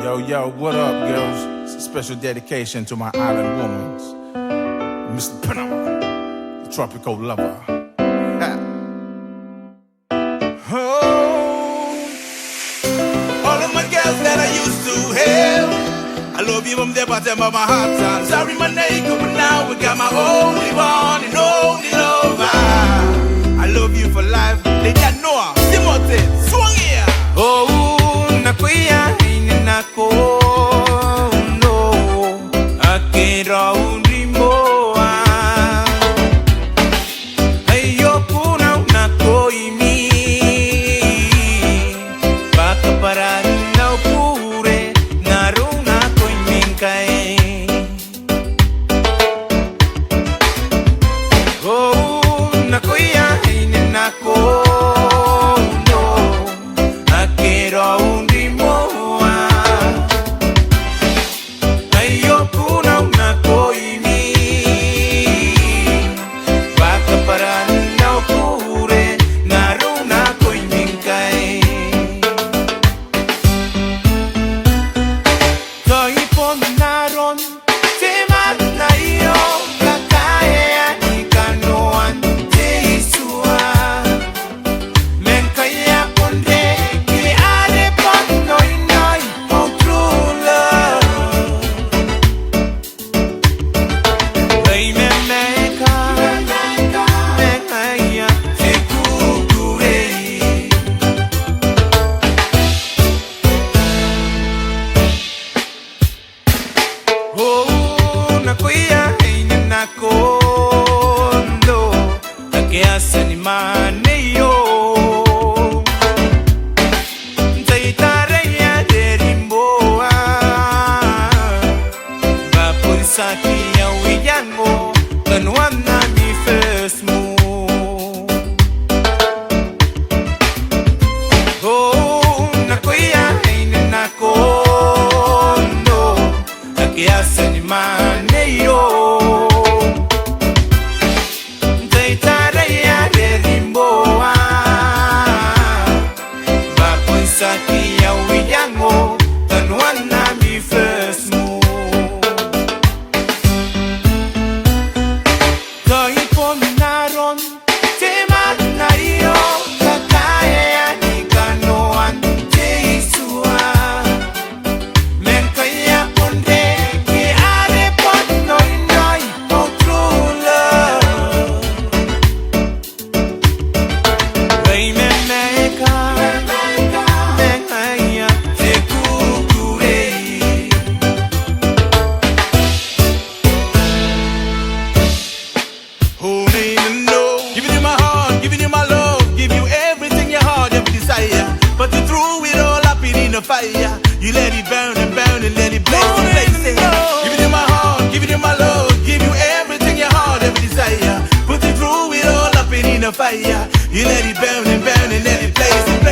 Yo, what up, girls? It's a special dedication to my island woman, Mr. Panama, the tropical lover. Oh, all of my girls that I used to have, I love you from the bottom of my heart. I'm sorry my name, but now we got my only one and only lover. I love you for life. They got Noah, Timothy, swung here. Oh, nakuya inako no akira undimoa ayo puna unako imi baka para na pure naruna ko iminkai. Oh, nakuya inako no akira undimoa ayo puna unako imi baka para na pure naruna ko iminkai. Koi ponaron tema na iyo kakae anikanoan Jesua menkaya ponde ki are pon noi noi oh true love. Hey meka mekaya sekukure. Oh, nakuya nakondo akeasa ni maneyo ntaitareya derimboa bapunsaki ya wiyango kanwana mi first move. Oh, nakuya nakondo akeasa ni maneyo ntaitareya derimboa bapunsaki ya wiyango kanwana mi first move. Koi ponaron tema na iyo kakae anikanoan Jesua menkaya ponde ki are pon noi noi oh true love. Hey meka mekaya sekukure. Who need to know? Giving you my heart, giving you my love, give you everything your heart ever desire. But you threw it all up in the fire. You let it burn and burn and let it blaze and blaze it. Giving you my heart, giving you my love, give you everything your heart ever desire. But you threw it all up in the fire. You let it burn and burn and let it blaze and blaze.